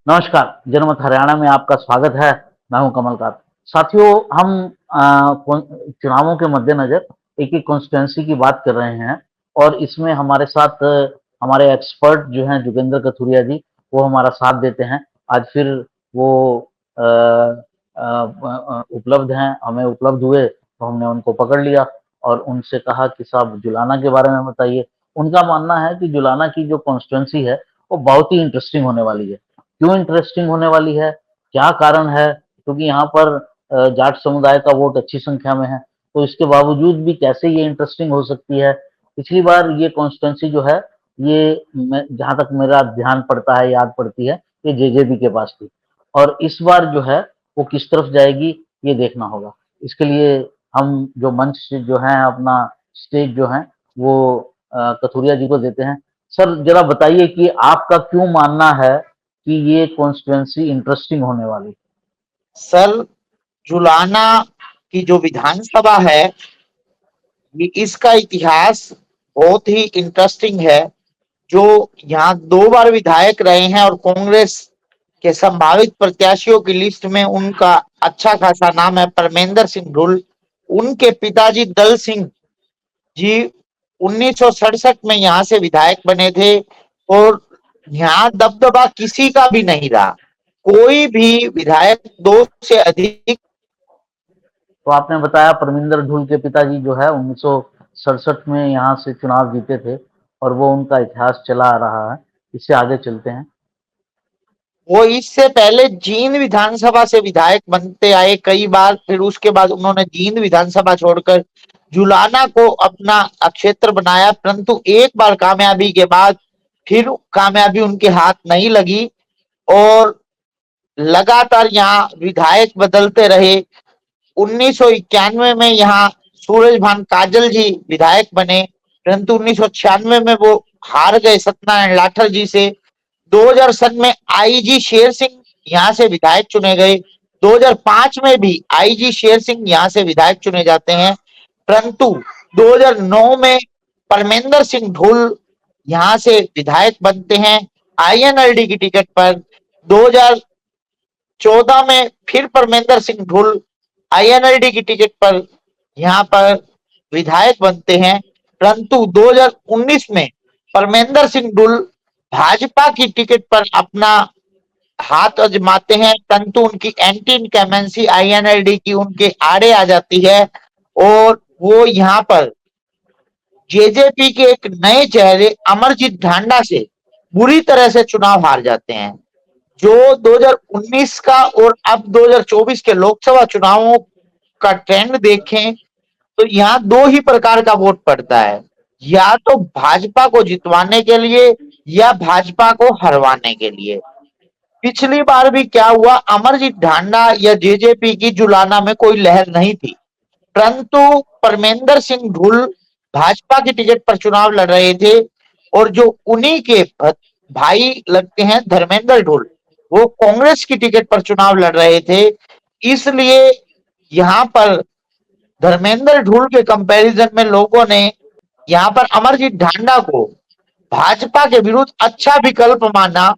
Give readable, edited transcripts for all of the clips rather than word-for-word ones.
नमस्कार, जनमत हरियाणा में आपका स्वागत है। मैं हूं कमलकांत। साथियों, हम चुनावों के मद्देनजर एक-एक कॉन्स्टिट्यूएंसी की बात कर रहे हैं और इसमें हमारे साथ हमारे एक्सपर्ट जो हैं जोगेंद्र कथुरिया जी, वो हमारा साथ देते हैं। आज फिर वो अ उपलब्ध हैं, हमें उपलब्ध हुए तो हमने उनको पकड़ लिया और उनसे कहा कि साहब जुलाना के बारे में बताइए। उनका मानना है कि जुलाना की जो कॉन्स्टिट्यूएंसी है, वो बहुत ही इंटरेस्टिंग होने वाली है। क्यों इंटरेस्टिंग होने वाली है? क्या कारण है? क्योंकि यहाँ पर जाट समुदाय का वोट अच्छी संख्या में है, तो इसके बावजूद भी कैसे ये इंटरेस्टिंग हो सकती है? पिछली बार ये कॉन्स्टिट्यूएंसी जो है, ये मैं जहाँ तक मेरा ध्यान पड़ता है, याद पड़ती है, ये जेजेपी के पास थी और इस बार जो है, वो किस तरफ जाएगी, ये देखना होगा। इसके लिए हम जो मंच जो है अपना स्टेज जो है, वो कथुरिया जी को देते हैं। सर, ज़रा बताइए कि आपका क्यों मानना है कि ये कॉन्स्टिट्यूएंसी इंटरेस्टिंग होने वाली? सर, जुलाना की जो विधानसभा है, ये इसका इतिहास बहुत ही इंटरेस्टिंग है। जो यहाँ 2 बार विधायक रहे हैं और कांग्रेस के संभावित प्रत्याशियों की लिस्ट में उनका अच्छा खासा नाम है, परमेंद्र सिंह ढुल। उनके पिताजी दल सिंह जी 1967 में यहाँ से विधायक बने थे और यहाँ दबदबा किसी का भी नहीं रहा। कोई भी विधायक 2 से अधिक। तो आपने बताया परमिंदर ढुल के पिताजी जो है 1967 में यहाँ से चुनाव जीते थे और वो उनका इतिहास चला आ रहा है। इससे आगे चलते हैं। वो इससे पहले जींद विधानसभा से विधायक बनते आए कई बार, फिर उसके बाद उन्होंने जींद विधानसभा छोड़कर जुलाना को अपना क्षेत्र बनाया, परंतु एक बार कामयाबी के बाद फिर कामयाबी उनके हाथ नहीं लगी और लगातार यहाँ विधायक बदलते रहे। 1991 में यहाँ सूरजभान काजल जी विधायक बने, परंतु 1996 में वो हार गए सत्यनारायण लाठर जी से। 2000 सन में आईजी शेर सिंह यहाँ से विधायक चुने गए। 2005 में भी आईजी शेर सिंह यहाँ से विधायक चुने जाते हैं, परंतु 2009 में परमेंद्र सिंह ढुल यहाँ से विधायक बनते हैं आईएनएलडी की टिकट पर। 2014 में फिर परमेंद्र सिंह ढुल आईएनएलडी की टिकट पर यहाँ पर विधायक बनते हैं, परंतु 2019 में परमेंद्र सिंह ढुल भाजपा की टिकट पर अपना हाथ आजमाते हैं, परंतु उनकी एंटी इनकमेंसी आईएनएलडी की उनके आड़े आ जाती है और वो यहाँ पर जेजेपी के एक नए चेहरे अमरजीत ढांडा से बुरी तरह से चुनाव हार जाते हैं। जो 2019 का और अब 2024 के लोकसभा चुनावों का ट्रेंड देखें तो यहाँ 2 ही प्रकार का वोट पड़ता है, या तो भाजपा को जितवाने के लिए या भाजपा को हरवाने के लिए। पिछली बार भी क्या हुआ, अमरजीत ढांडा या जेजेपी की जुलाना में कोई लहर नहीं थी, परंतु परमेंद्र सिंह ढुल भाजपा की टिकट पर चुनाव लड़ रहे थे और जो उन्हीं के भाई लगते हैं धर्मेंद्र ढुल, वो कांग्रेस की टिकट पर चुनाव लड़ रहे थे। इसलिए यहाँ पर धर्मेंद्र ढुल के कंपैरिजन में लोगों ने यहाँ पर अमरजीत ढांडा को भाजपा के विरुद्ध अच्छा विकल्प माना।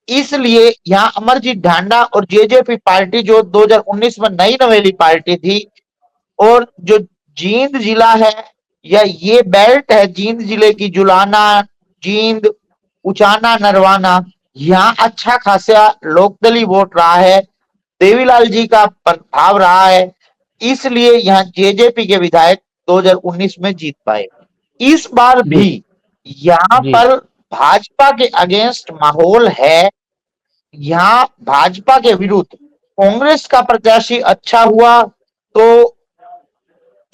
इसलिए यहाँ अमरजीत ढांडा और जेजेपी पार्टी जो 2019 में नई नवेली पार्टी थी, और जो जींद जिला है या ये बेल्ट है जींद जिले की, जुलाना, जींद, उचाना, नरवाना, यहाँ अच्छा खासा लोकदली वोट रहा है, देवीलाल जी का प्रभाव रहा है। इसलिए यहाँ जेजेपी के विधायक 2019 में जीत पाए। इस बार जी, भी यहाँ जी। पर भाजपा के अगेंस्ट माहौल है। यहाँ भाजपा के विरुद्ध कांग्रेस का प्रत्याशी अच्छा हुआ तो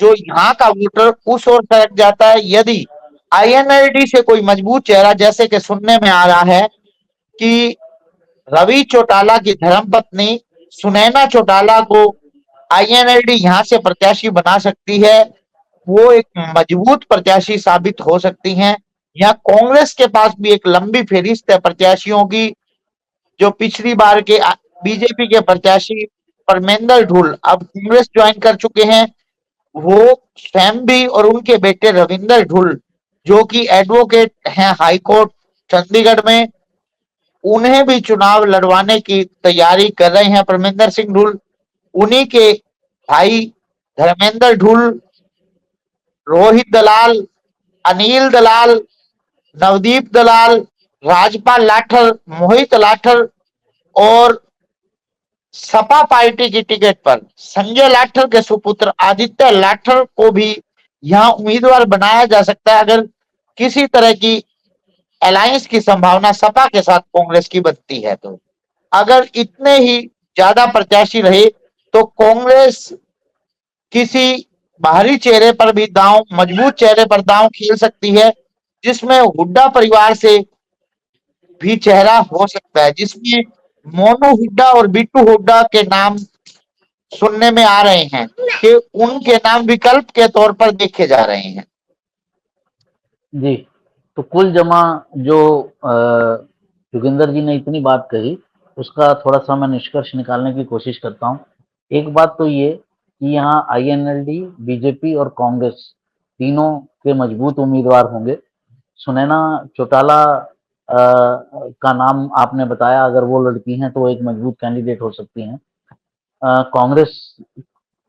जो यहाँ का वोटर उस ओर सरक जाता है। यदि आईएनएलडी से कोई मजबूत चेहरा, जैसे कि सुनने में आ रहा है कि रवि चौटाला की धर्मपत्नी सुनैना चौटाला को आईएनएलडी यहाँ से प्रत्याशी बना सकती है, वो एक मजबूत प्रत्याशी साबित हो सकती हैं। यहाँ कांग्रेस के पास भी एक लंबी फेरिस्त है प्रत्याशियों की। जो पिछली बार के बीजेपी के प्रत्याशी परमेंद्र ढुल अब कांग्रेस ज्वाइन कर चुके हैं, वो स्वयं भी और उनके बेटे रविंदर ढुल जो कि एडवोकेट हैं हाईकोर्ट चंडीगढ़ में, उन्हें भी चुनाव लड़वाने की तैयारी कर रहे हैं परमेंद्र सिंह ढुल। उन्हीं के भाई धर्मेंद्र ढुल, रोहित दलाल, अनिल दलाल, नवदीप दलाल, राजपाल लाठर, मोहित लाठर और सपा पार्टी की टिकट पर संजय लाठर के सुपुत्र आदित्य लाठर को भी यहां उम्मीदवार बनाया जा सकता है, अगर किसी तरह की अलायंस की संभावना सपा के साथ कांग्रेस की बनती है तो। अगर इतने ही ज्यादा प्रत्याशी रहे तो कांग्रेस किसी बाहरी चेहरे पर भी दांव, मजबूत चेहरे पर दांव खेल सकती है, जिसमें हुड्डा परिवार से भी चेहरा हो सकता है, जिसमें मोनू हुड्डा और बिट्टू हुड्डा के नाम सुनने में आ रहे हैं कि उनके नाम विकल्प के तौर पर देखे जा रहे हैं। जी, तो कुल जमा जो जोगिंदर जी ने इतनी बात कही, उसका थोड़ा-सा मैं निष्कर्ष निकालने की कोशिश करता हूँ। एक बात तो ये कि यहाँ आईएनएलडी, बीजेपी और कांग्रेस तीनों के मजबूत उम्मीदवार होंगे। सुनैना चौटाला का नाम आपने बताया, अगर वो लड़की हैं तो वो एक मजबूत कैंडिडेट हो सकती हैं। कांग्रेस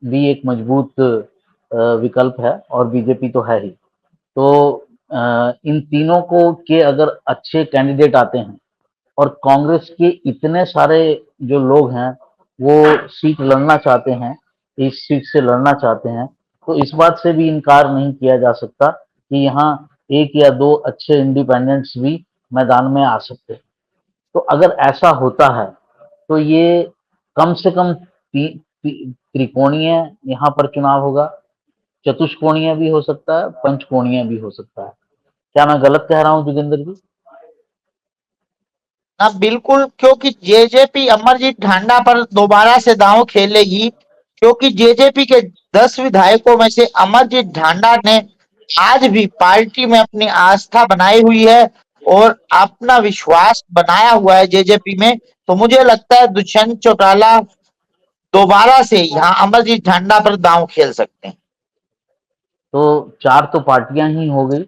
भी एक मजबूत विकल्प है और बीजेपी तो है ही। तो इन तीनों को के अगर अच्छे कैंडिडेट आते हैं और कांग्रेस के इतने सारे जो लोग हैं वो सीट लड़ना चाहते हैं, इस सीट से लड़ना चाहते हैं, तो इस बात से भी इनकार नहीं किया जा सकता कि यहाँ एक या दो अच्छे इंडिपेंडेंट्स भी मैदान में आ सकते हैं। तो अगर ऐसा होता है तो ये कम से कम त्रिकोणीय यहाँ पर चुनाव होगा, चतुष्कोणीय भी हो सकता है, पंचकोणीय भी हो सकता है। क्या मैं गलत कह रहा हूँ जोगिंदर जी? ना बिल्कुल, क्योंकि जेजेपी अमरजीत ढांडा पर दोबारा से दांव खेलेगी, क्योंकि जेजेपी के 10 विधायकों में से अमरजीत ढांडा ने आज भी पार्टी में अपनी आस्था बनाई हुई है और अपना विश्वास बनाया हुआ है जेजेपी में। तो मुझे लगता है दुष्यंत चौटाला दोबारा से यहाँ अमरजीत ढांडा पर दांव खेल सकते हैं। तो चार तो पार्टियां ही हो गई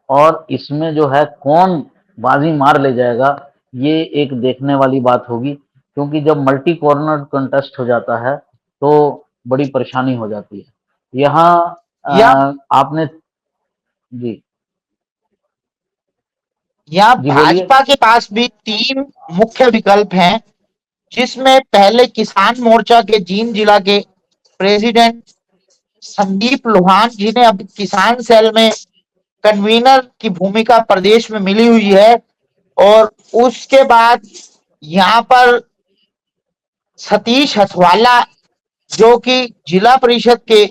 और इसमें जो है कौन बाजी मार ले जाएगा, ये एक देखने वाली बात होगी, क्योंकि जब मल्टी कॉर्नर कंटेस्ट हो जाता है तो बड़ी परेशानी हो जाती है। यहाँ या आपने जी यहाँ जी बोलिए। भाजपा के पास भी 3 मुख्य विकल्प हैं, जिसमें पहले किसान मोर्चा के जींद जिला के प्रेसिडेंट संदीप लोहान, जिन्हें अब किसान सेल में कन्वीनर की भूमिका प्रदेश में मिली हुई है, और उसके बाद यहाँ पर सतीश हथवाला, जो कि जिला परिषद के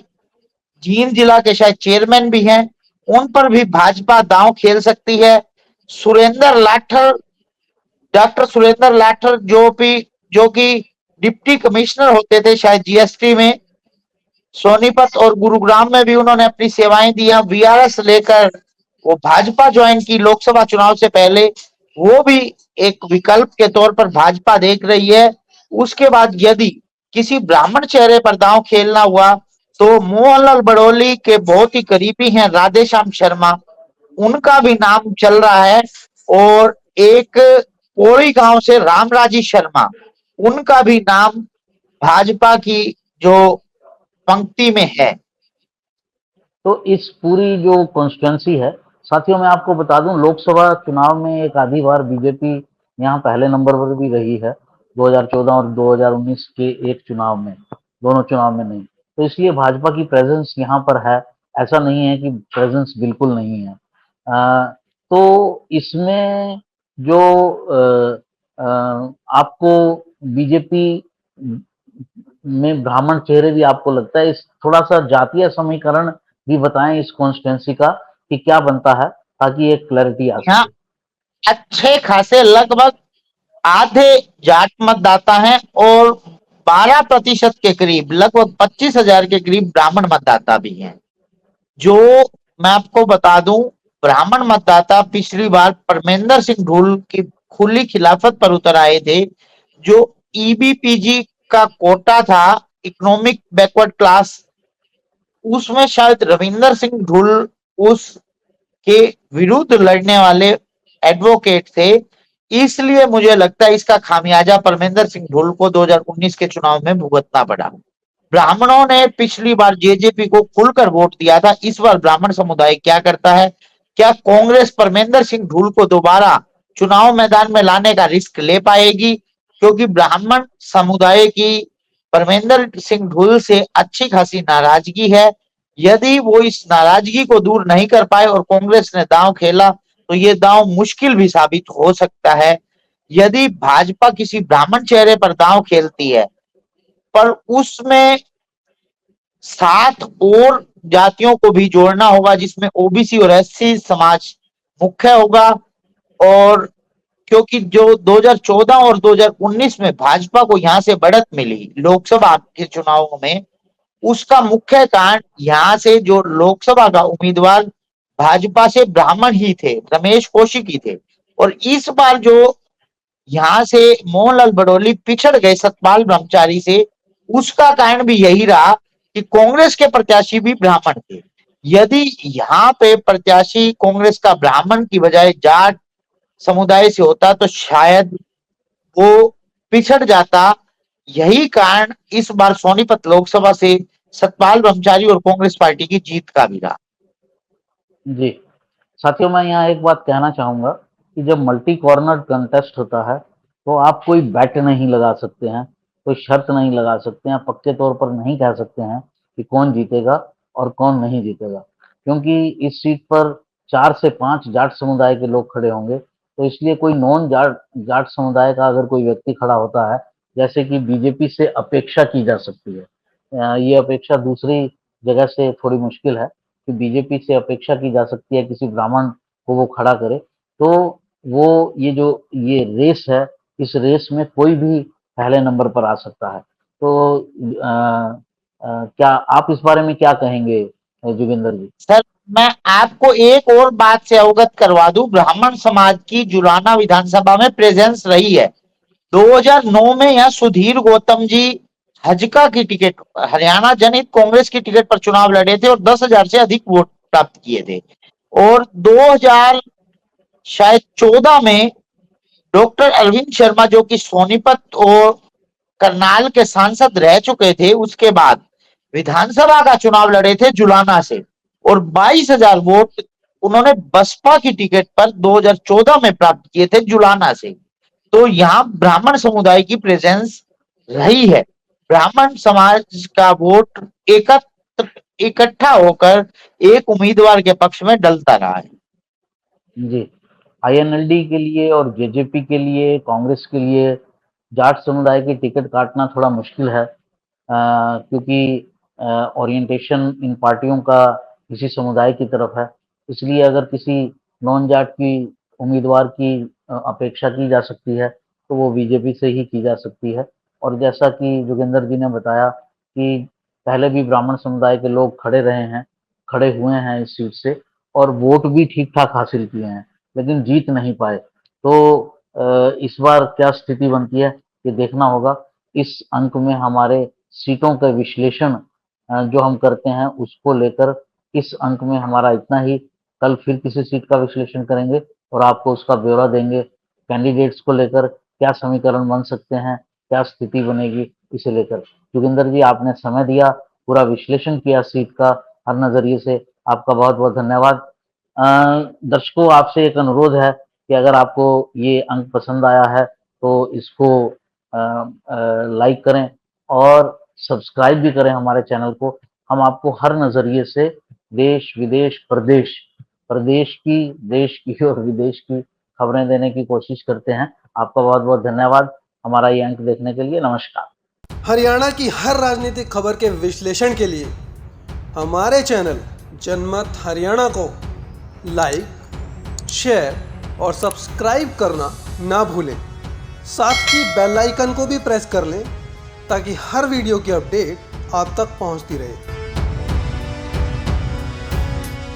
जींद जिला के शायद चेयरमैन भी हैं, उन पर भी भाजपा दांव खेल सकती है। सुरेंद्र लाठर, डॉक्टर सुरेंद्र लाठर, जो कि डिप्टी कमिश्नर होते थे शायद जीएसटी में, सोनीपत और गुरुग्राम में भी उन्होंने अपनी सेवाएं दी हैं। वीआरएस लेकर वो भाजपा ज्वाइन की लोकसभा चुनाव से पहले, वो भी एक विकल्प के तौर पर भाजपा देख रही है। उसके बाद यदि किसी ब्राह्मण चेहरे पर दांव खेलना हुआ तो मोहनलाल बड़ोली के बहुत ही करीबी हैं राधेश्याम शर्मा, उनका भी नाम चल रहा है, और एक कोड़ी गांव से रामराजी शर्मा, उनका भी नाम भाजपा की जो पंक्ति में है। तो इस पूरी जो कॉन्स्टिट्यूंसी है, साथियों मैं आपको बता दूं, लोकसभा चुनाव में एक आधी बार बीजेपी यहाँ पहले नंबर पर भी रही है, 2014 और 2019 के एक चुनाव में, दोनों चुनाव में नहीं। तो इसलिए भाजपा की प्रेजेंस यहाँ पर है, ऐसा नहीं है कि प्रेजेंस बिल्कुल नहीं है। तो इसमें जो आपको बीजेपी में ब्राह्मण चेहरे भी आपको लगता है, इस थोड़ा सा जातीय समीकरण भी बताएं इस कॉन्स्टिट्यूंसी का कि क्या बनता है, ताकि एक क्लैरिटी आ यहाँ सके। अच्छे खासे लगभग आधे जाट मतदाता हैं और 12% के करीब, लगभग 25,000 के करीब ब्राह्मण मतदाता भी हैं। जो मैं आपको बता दूं, ब्राह्मण मतदाता पिछली बार परमेंद्र सिंह ढुल की खुली खिलाफत पर उतर आए थे। जो ईबीपीजी का कोटा था, इकोनॉमिक बैकवर्ड क्लास, उसमें शायद रविंदर सिंह ढुल उस के विरुद्ध लड़ने वाले एडवोकेट थे, इसलिए मुझे लगता है इसका खामियाजा परमेंद्र सिंह ढुल को 2019 के चुनाव में भुगतना पड़ा। ब्राह्मणों ने पिछली बार जेजेपी को खुलकर वोट दिया था, इस बार ब्राह्मण समुदाय क्या करता है? क्या कांग्रेस परमेंद्र सिंह ढुल को दोबारा चुनाव मैदान में लाने का रिस्क ले पाएगी? क्योंकि ब्राह्मण समुदाय की परमेंद्र सिंह ढुल से अच्छी खासी नाराजगी है। यदि वो इस नाराजगी को दूर नहीं कर पाए और कांग्रेस ने दांव खेला तो ये दांव मुश्किल भी साबित हो सकता है। यदि भाजपा किसी ब्राह्मण चेहरे पर दांव खेलती है पर उसमें 7 और जातियों को भी जोड़ना होगा, जिसमें ओबीसी और एससी समाज मुख्य होगा। और क्योंकि जो 2014 और 2019 में भाजपा को यहां से बढ़त मिली लोकसभा के चुनावों में, उसका मुख्य कारण यहां से जो लोकसभा का उम्मीदवार भाजपा से ब्राह्मण ही थे, रमेश कौशिक ही थे। और इस बार जो यहां से मोहनलाल बडोली पिछड़ गए सतपाल ब्रह्मचारी से, उसका कारण भी यही रहा कि कांग्रेस के प्रत्याशी भी ब्राह्मण थे। यदि यहाँ पे प्रत्याशी कांग्रेस का ब्राह्मण की बजाय जाट समुदाय से होता तो शायद वो पिछड़ जाता। यही कारण इस बार सोनीपत लोकसभा से सतपाल ब्रह्मचारी और कांग्रेस पार्टी की जीत का भी रहा। जी, साथियों मैं यहाँ एक बात कहना चाहूँगा कि जब मल्टी कॉर्नर कंटेस्ट होता है तो आप कोई बेट नहीं लगा सकते हैं, कोई शर्त नहीं लगा सकते हैं, पक्के तौर पर नहीं कह सकते हैं कि कौन जीतेगा और कौन नहीं जीतेगा, क्योंकि इस सीट पर 4 से 5 जाट समुदाय के लोग खड़े होंगे। तो इसलिए कोई नॉन जाट जाट समुदाय का अगर कोई व्यक्ति खड़ा होता है, जैसे कि बीजेपी से अपेक्षा की जा सकती है, ये अपेक्षा दूसरी जगह से थोड़ी मुश्किल है कि बीजेपी से अपेक्षा की जा सकती है किसी ब्राह्मण को वो खड़ा करे, तो वो ये रेस है, इस रेस में कोई भी पहले नंबर पर आ सकता है। तो क्या आप इस बारे में क्या कहेंगे जोगिंदर जी? सर, मैं आपको एक और बात से अवगत करवा दूं, ब्राह्मण समाज की जुलाना विधानसभा में प्रेजेंस रही है। 2009 में यहाँ सुधीर गौतम जी हजका की टिकट, हरियाणा जनहित कांग्रेस की टिकट पर चुनाव लड़े थे और 10,000 से अधिक वोट प्राप्त किए थे। और 2000 शायद 14 में डॉक्टर अरविंद शर्मा जो कि सोनीपत और करनाल के सांसद रह चुके थे, उसके बाद विधानसभा का चुनाव लड़े थे जुलाना से और 22,000 वोट उन्होंने बसपा की टिकट पर 2014 में प्राप्त किए थे जुलाना से। तो यहाँ ब्राह्मण समुदाय की प्रेजेंस रही है। ब्राह्मण समाज का वोट एकत्र इकट्ठा होकर एक उम्मीदवार के पक्ष में डलता रहा है। जी, आईएनएलडी के लिए और जेजेपी के लिए, कांग्रेस के लिए जाट समुदाय की टिकट काटना थोड़ा मुश्किल है, क्योंकि ओरिएंटेशन इन पार्टियों का किसी समुदाय की तरफ है। इसलिए अगर किसी नॉन जाट की उम्मीदवार की अपेक्षा की जा सकती है तो वो बीजेपी से ही की जा सकती है। और जैसा कि जोगिंदर जी ने बताया कि पहले भी ब्राह्मण समुदाय के लोग खड़े रहे हैं, खड़े हुए हैं इस सीट से और वोट भी ठीक ठाक हासिल किए हैं, लेकिन जीत नहीं पाए। तो इस बार क्या स्थिति बनती है ये देखना होगा। इस अंक में हमारे सीटों का विश्लेषण जो हम करते हैं उसको लेकर इस अंक में हमारा इतना ही। कल फिर किसी सीट का विश्लेषण करेंगे और आपको उसका ब्यौरा देंगे। कैंडिडेट्स को लेकर क्या समीकरण बन सकते हैं, क्या स्थिति बनेगी, इसे लेकर। जोगिंदर जी आपने समय दिया, पूरा विश्लेषण किया सीट का हर नजरिए से, आपका बहुत बहुत धन्यवाद। दर्शकों आपसे एक अनुरोध है कि अगर आपको ये अंक पसंद आया है तो इसको लाइक करें और सब्सक्राइब भी करें हमारे चैनल को। हम आपको हर नजरिए से देश विदेश प्रदेश प्रदेश की, देश की और विदेश की खबरें देने की कोशिश करते हैं। आपका बहुत बहुत धन्यवाद हमारा ये अंक देखने के लिए। नमस्कार। हरियाणा की हर राजनीतिक खबर के विश्लेषण के लिए हमारे चैनल जनमत हरियाणा को लाइक, शेयर और सब्सक्राइब करना ना भूलें। साथ ही बेल आइकन को भी प्रेस कर लें ताकि हर वीडियो की अपडेट आप तक पहुंचती रहे।